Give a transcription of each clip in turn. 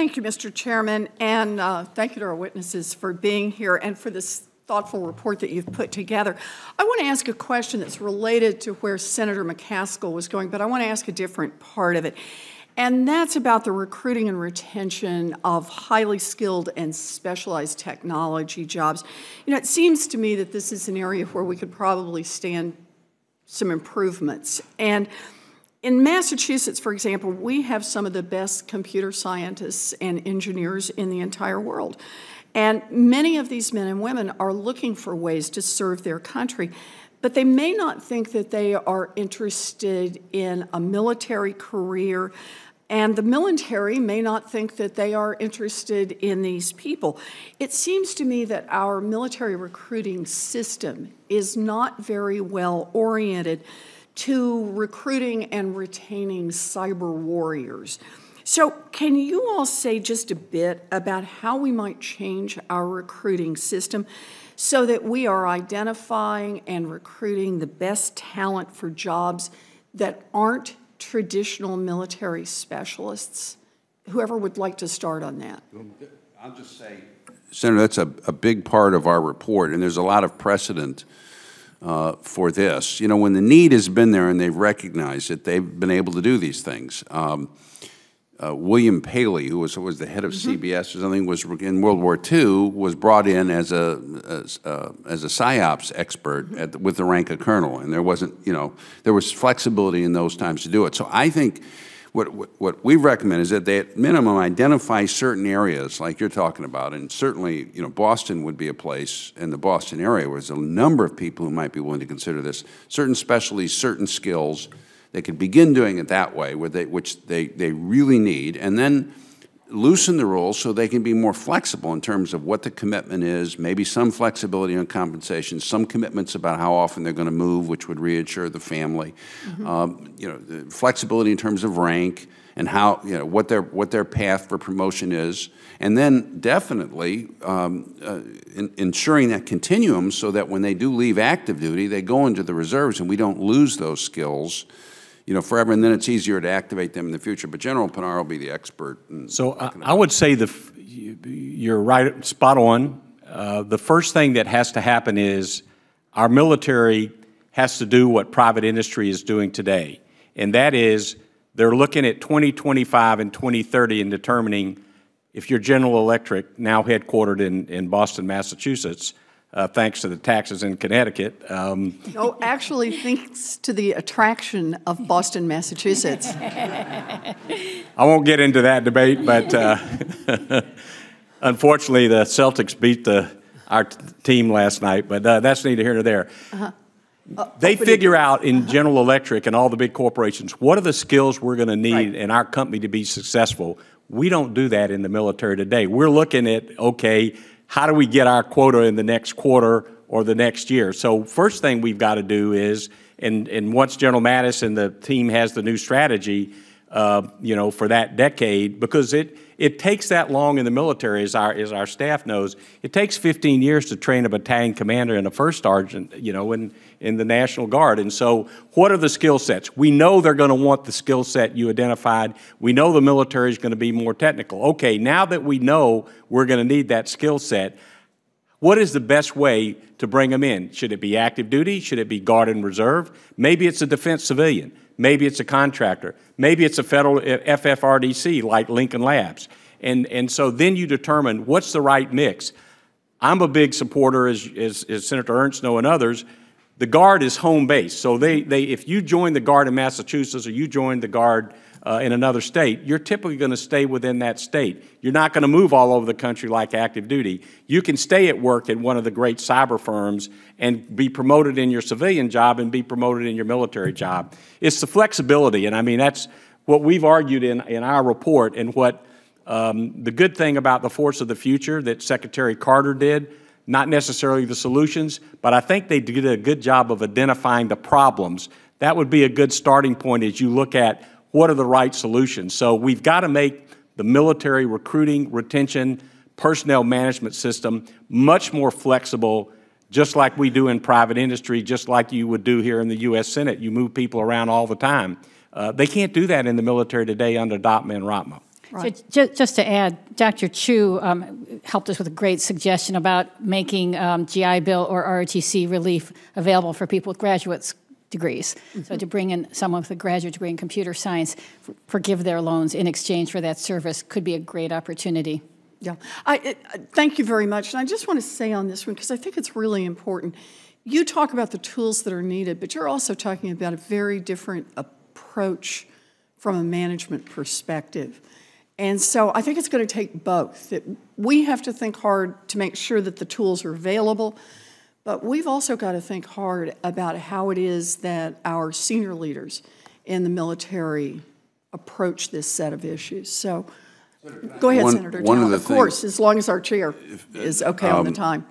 Thank you, Mr. Chairman, and thank you to our witnesses for being here and for this thoughtful report that you've put together. I want to ask a question that's related to where Senator McCaskill was going, but I want to ask a different part of it. And that's about the recruiting and retention of highly skilled and specialized technology jobs. You know, it seems to me that this is an area where we could probably stand some improvements. And in Massachusetts, for example, we have some of the best computer scientists and engineers in the entire world. And many of these men and women are looking for ways to serve their country, but they may not think that they are interested in a military career, and the military may not think that they are interested in these people. It seems to me that our military recruiting system is not very well oriented to recruiting and retaining cyber warriors. So can you all say just a bit about how we might change our recruiting system so that we are identifying and recruiting the best talent for jobs that aren't traditional military specialists? Whoever would like to start on that. I'll just say, Senator, that's a big part of our report, and there's a lot of precedent for this. You know, when the need has been there and they've recognized it, they've been able to do these things. William Paley, who was the head of CBS or something, was in World War II, was brought in as a PSYOPs expert with the rank of colonel, and there wasn't, you know, there was flexibility in those times to do it. So I think what we recommend is that they at minimum identify certain areas like you're talking about, and certainly, you know, Boston would be a place in the Boston area where there's a number of people who might be willing to consider this, certain specialties, certain skills. They could begin doing it that way, which they really need, and then loosen the rules so they can be more flexible in terms of what the commitment is, maybe some flexibility on compensation, some commitments about how often they're going to move, which would reassure the family, you know, the flexibility in terms of rank and how, you know, what their path for promotion is, and then definitely ensuring that continuum so that when they do leave active duty, they go into the reserves and we don't lose those skills, you know, forever, and then it's easier to activate them in the future. But General Pinar will be the expert. So I would say you're right, spot on. The first thing that has to happen is our military has to do what private industry is doing today, and that is they're looking at 2025 and 2030 and determining if you're General Electric, now headquartered in Boston, Massachusetts, thanks to the taxes in Connecticut. No, actually, thanks to the attraction of Boston, Massachusetts. I won't get into that debate, but unfortunately, the Celtics beat our team last night, but that's neither here nor there. They figure out in General Electric and all the big corporations, what are the skills we're going to need in our company to be successful? We don't do that in the military today. We're looking at, okay, how do we get our quota in the next quarter or the next year? So first thing we've got to do is, and once General Mattis and the team has the new strategy, you know, for that decade, because it takes that long in the military, as our staff knows. It takes 15 years to train a battalion commander and a first sergeant, you know, in the National Guard. And so what are the skill sets? We know they're going to want the skill set you identified. We know the military is going to be more technical. Okay, now that we know we're going to need that skill set, what is the best way to bring them in? Should it be active duty? Should it be Guard and Reserve? Maybe it's a defense civilian. Maybe it's a contractor. Maybe it's a federal FFRDC like Lincoln Labs. And so then you determine what's the right mix. I'm a big supporter, as Senator Ernst and others, the Guard is home base. So if you join the Guard in Massachusetts or you join the Guard in another state, you're typically going to stay within that state. You're not going to move all over the country like active duty. You can stay at work at one of the great cyber firms and be promoted in your civilian job and be promoted in your military job. It's the flexibility, and I mean, that's what we've argued in our report, and what the good thing about the Force of the Future that Secretary Carter did, not necessarily the solutions, but I think they did a good job of identifying the problems. That would be a good starting point as you look at what are the right solutions. So we've got to make the military recruiting, retention, personnel management system much more flexible, just like we do in private industry, just like you would do here in the U.S. Senate. You move people around all the time. They can't do that in the military today under DOTMA and ROTMA. Right. So just to add, Dr. Chu helped us with a great suggestion about making GI Bill or ROTC relief available for people with graduate degrees. Mm-hmm. So to bring in someone with a graduate degree in computer science, forgive their loans in exchange for that service could be a great opportunity. Yeah, thank you very much. And I just want to say on this one, because I think it's really important, you talk about the tools that are needed, but you're also talking about a very different approach from a management perspective. And so I think it's going to take both. That we have to think hard to make sure that the tools are available, but we've also got to think hard about how it is that our senior leaders in the military approach this set of issues. So go ahead, Senator Talent. Of course, as long as our chair is okay on the time.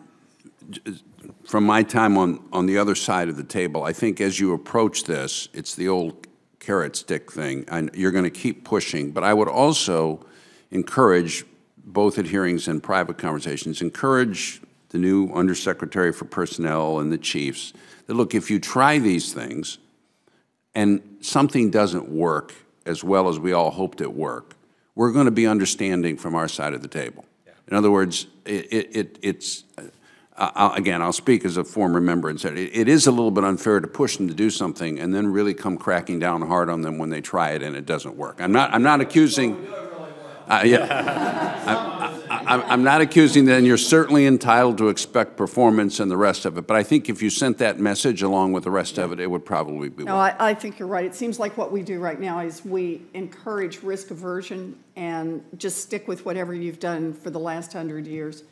From my time on the other side of the table, I think as you approach this, it's the old carrot stick thing, and you're going to keep pushing. But I would also encourage, both at hearings and private conversations, encourage the new Undersecretary for Personnel and the chiefs that, look, if you try these things and something doesn't work as well as we all hoped it worked, we're going to be understanding from our side of the table. Yeah. In other words, again, I'll speak as a former member and say it is a little bit unfair to push them to do something and then really come cracking down hard on them when they try it and it doesn't work. I'm not accusing. I'm not accusing them. You're certainly entitled to expect performance and the rest of it. But I think if you sent that message along with the rest of it, it would probably be. No, I think you're right. It seems like what we do right now is we encourage risk aversion and just stick with whatever you've done for the last 100 years.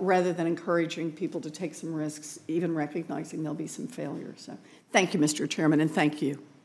Rather than encouraging people to take some risks, even recognizing there'll be some failures. So thank you, Mr. Chairman, and thank you.